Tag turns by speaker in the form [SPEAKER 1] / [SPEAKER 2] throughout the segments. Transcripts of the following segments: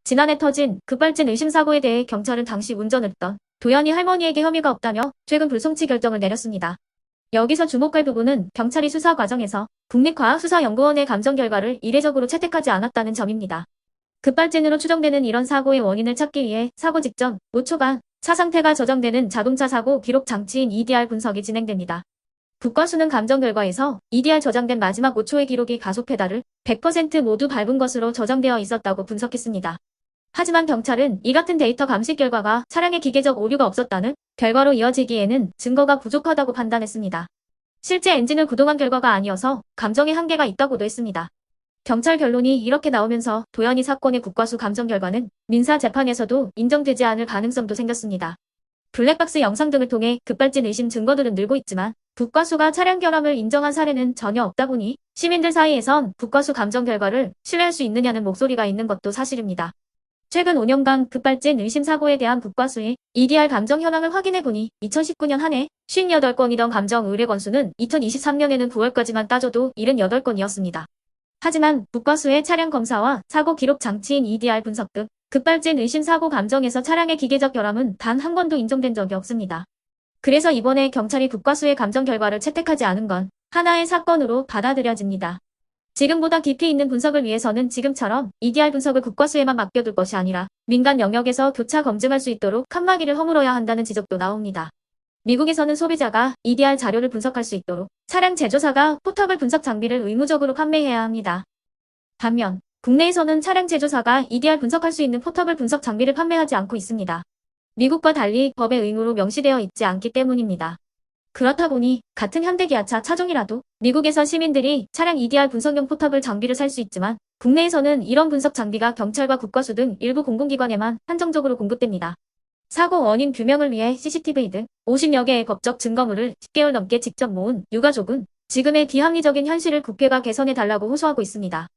[SPEAKER 1] 지난해 터진 급발진 의심 사고에 대해 경찰은 당시 운전을 했던 도연이 할머니에게 혐의가 없다며 최근 불송치 결정을 내렸습니다. 여기서 주목할 부분은 경찰이 수사 과정에서 국립과학수사연구원의 감정 결과를 이례적으로 채택하지 않았다는 점입니다. 급발진으로 추정되는 이런 사고의 원인을 찾기 위해 사고 직전 5초간 차 상태가 저장되는 자동차 사고 기록 장치인 EDR 분석이 진행됩니다. 국과수는 감정 결과에서 EDR 저장된 마지막 5초의 기록이 가속 페달을 100% 모두 밟은 것으로 저장되어 있었다고 분석했습니다. 하지만 경찰은 이 같은 데이터 감식 결과가 차량에 기계적 오류가 없었다는 결과로 이어지기에는 증거가 부족하다고 판단했습니다. 실제 엔진을 구동한 결과가 아니어서 감정에 한계가 있다고도 했습니다. 경찰 결론이 이렇게 나오면서 도연이 사건의 국과수 감정 결과는 민사 재판에서도 인정되지 않을 가능성도 생겼습니다. 블랙박스 영상 등을 통해 급발진 의심 증거들은 늘고 있지만 국과수가 차량 결함을 인정한 사례는 전혀 없다 보니 시민들 사이에선 국과수 감정 결과를 신뢰할 수 있느냐는 목소리가 있는 것도 사실입니다. 최근 5년간 급발진 의심 사고에 대한 국과수의 EDR 감정 현황을 확인해보니 2019년 한 해 58건이던 감정 의뢰 건수는 2023년에는 9월까지만 따져도 78건이었습니다. 하지만 국과수의 차량 검사와 사고 기록 장치인 EDR 분석 등 급발진 의심 사고 감정에서 차량의 기계적 결함은 단 한 번도 인정된 적이 없습니다. 그래서 이번에 경찰이 국과수의 감정 결과를 채택하지 않은 건 하나의 사건으로 받아들여집니다. 지금보다 깊이 있는 분석을 위해서는 지금처럼 EDR 분석을 국과수에만 맡겨둘 것이 아니라 민간 영역에서 교차 검증할 수 있도록 칸막이를 허물어야 한다는 지적도 나옵니다. 미국에서는 소비자가 EDR 자료를 분석할 수 있도록 차량 제조사가 포터블 분석 장비를 의무적으로 판매해야 합니다. 반면 국내에서는 차량 제조사가 EDR 분석할 수 있는 포터블 분석 장비를 판매하지 않고 있습니다. 미국과 달리 법에 의무로 명시되어 있지 않기 때문입니다. 그렇다 보니 같은 현대기아차 차종이라도 미국에서 시민들이 차량 EDR 분석용 포터블 장비를 살 수 있지만 국내에서는 이런 분석 장비가 경찰과 국과수 등 일부 공공기관에만 한정적으로 공급됩니다. 사고 원인 규명을 위해 CCTV 등 50여 개의 법적 증거물을 10개월 넘게 직접 모은 유가족은 지금의 비합리적인 현실을 국회가 개선해달라고 호소하고 있습니다.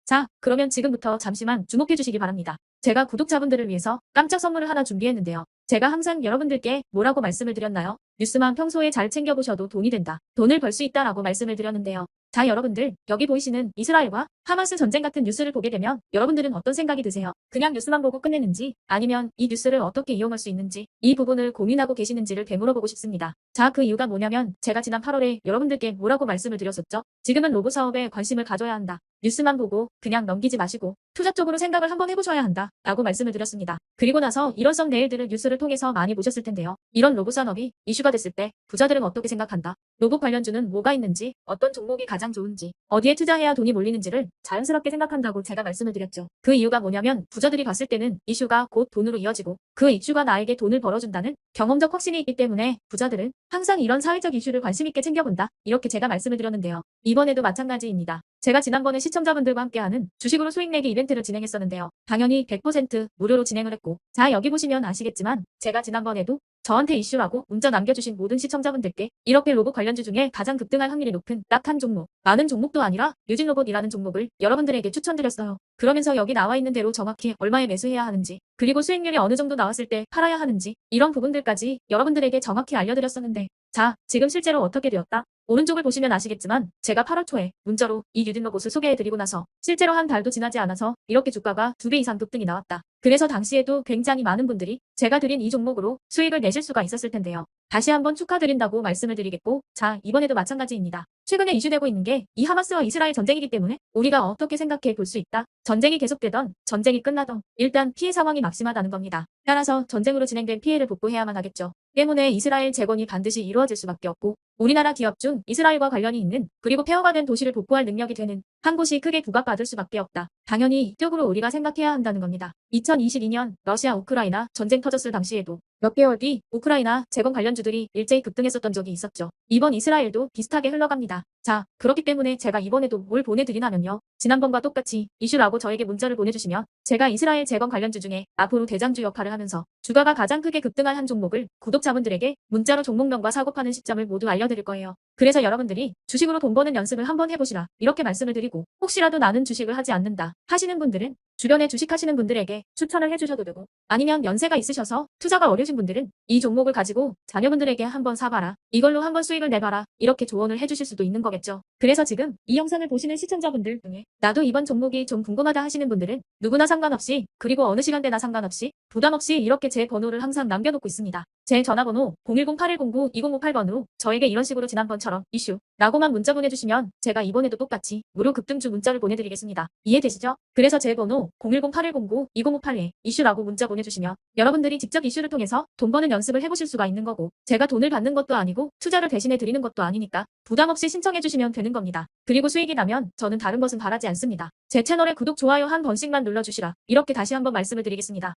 [SPEAKER 1] 자, 그러면 지금부터 잠시만 주목해주시기 바랍니다. 제가 구독자분들을 위해서 깜짝 선물을 하나 준비했는데요. 제가 항상 여러분들께 뭐라고 말씀을 드렸나요? 뉴스만 평소에 잘 챙겨보셔도 돈이 된다. 돈을 벌 수 있다라고 말씀을 드렸는데요. 자, 여러분들, 여기 보이시는 이스라엘과 하마스 전쟁 같은 뉴스를 보게 되면 여러분들은 어떤 생각이 드세요? 그냥 뉴스만 보고 끝내는지 아니면 이 뉴스를 어떻게 이용할 수 있는지 이 부분을 고민하고 계시는지를 되물어보고 싶습니다. 자, 그 이유가 뭐냐면 제가 지난 8월에 여러분들께 뭐라고 말씀을 드렸었죠? 지금은 로봇 사업에 관심을 가져야 한다. 뉴스만 보고 그냥 넘기지 마시고 투자 쪽으로 생각을 한번 해보셔야 한다 라고 말씀을 드렸습니다. 그리고 나서 이런 썸네일들을 뉴스를 통해서 많이 보셨을 텐데요. 이런 로봇 산업이 이슈가 됐을 때 부자들은 어떻게 생각한다? 로봇 관련주는 뭐가 있는지, 어떤 종목이 가장 좋은지, 어디에 투자해야 돈이 몰리는지를 자연스럽게 생각한다고 제가 말씀을 드렸죠. 그 이유가 뭐냐면 부자들이 봤을 때는 이슈가 곧 돈으로 이어지고 그 이슈가 나에게 돈을 벌어준다는 경험적 확신이 있기 때문에 부자들은 항상 이런 사회적 이슈를 관심 있게 챙겨본다. 이렇게 제가 말씀을 드렸는데요. 이번에도 마찬가지입니다. 제가 지난번에 시청자분들과 함께하는 주식으로 수익 내기 이벤트를 진행했었는데요. 당연히 100% 무료로 진행을 했고 자, 여기 보시면 아시겠지만 제가 지난번에도 저한테 이슈라고 문자 남겨주신 모든 시청자분들께 이렇게 로봇 관련주 중에 가장 급등할 확률이 높은 딱 한 종목, 많은 종목도 아니라 유진로봇이라는 종목을 여러분들에게 추천드렸어요. 그러면서 여기 나와 있는 대로 정확히 얼마에 매수해야 하는지, 그리고 수익률이 어느 정도 나왔을 때 팔아야 하는지 이런 부분들까지 여러분들에게 정확히 알려드렸었는데 자, 지금 실제로 어떻게 되었다? 오른쪽을 보시면 아시겠지만 제가 8월 초에 문자로 이 유진로봇을 소개해드리고 나서 실제로 한 달도 지나지 않아서 이렇게 주가가 2배 이상 급등이 나왔다. 그래서 당시에도 굉장히 많은 분들이 제가 드린 이 종목으로 수익을 내실 수가 있었을 텐데요. 다시 한번 축하드린다고 말씀을 드리겠고 자, 이번에도 마찬가지입니다. 최근에 이슈되고 있는 게 이 하마스와 이스라엘 전쟁이기 때문에 우리가 어떻게 생각해 볼 수 있다. 전쟁이 계속되던 전쟁이 끝나던 일단 피해 상황이 막심하다는 겁니다. 따라서 전쟁으로 진행된 피해를 복구해야만 하겠죠. 때문에 이스라엘 재건이 반드시 이루어질 수밖에 없고 우리나라 기업 중 이스라엘과 관련이 있는 그리고 폐허가 된 도시를 복구할 능력이 되는 한 곳이 크게 부각받을 수밖에 없다. 당연히 이쪽으로 우리가 생각해야 한다는 겁니다. 2022년 러시아 우크라이나 전쟁 터졌을 당시에도 몇 개월 뒤 우크라이나 재건 관련주들이 일제히 급등했었던 적이 있었죠. 이번 이스라엘도 비슷하게 흘러갑니다. 자, 그렇기 때문에 제가 이번에도 뭘 보내드리냐면요. 지난번과 똑같이 이슈라고 저에게 문자를 보내주시면 제가 이스라엘 재건 관련주 중에 앞으로 대장주 역할을 하면서 주가가 가장 크게 급등할 한 종목을 구독자분들에게 문자로 종목명과 사고 파는 시점을 모두 알려드릴 거예요. 그래서 여러분들이 주식으로 돈 버는 연습을 한번 해보시라 이렇게 말씀을 드리고 혹시라도 나는 주식을 하지 않는다 하시는 분들은 주변에 주식하시는 분들에게 추천을 해주셔도 되고 아니면 연세가 있으셔서 투자가 어려우신 분들은 이 종목을 가지고 자녀분들에게 한번 사봐라. 이걸로 한번 수익을 내봐라. 이렇게 조언을 해주실 수도 있는 거겠죠. 거겠죠. 그래서 지금 이 영상을 보시는 시청자분들 중에 나도 이번 종목이 좀 궁금하다 하시는 분들은 누구나 상관없이 그리고 어느 시간대나 상관없이 부담 없이 이렇게 제 번호를 항상 남겨놓고 있습니다. 제 전화번호 010-8109-2058번으로 저에게 이런 식으로 지난번처럼 이슈라고만 문자 보내주시면 제가 이번에도 똑같이 무료 급등주 문자를 보내드리겠습니다. 이해되시죠? 그래서 제 번호 010-8109-2058에 이슈라고 문자 보내주시면 여러분들이 직접 이슈를 통해서 돈 버는 연습을 해보실 수가 있는 거고 제가 돈을 받는 것도 아니고 투자를 대신해 드리는 것도 아니니까 부담 없이 신청해 주시면 되는 겁니다. 그리고 수익이 나면 저는 다른 것은 바라지 않습니다. 제 채널에 구독, 좋아요 한 번씩만 눌러주시라. 이렇게 다시 한번 말씀을 드리겠습니다.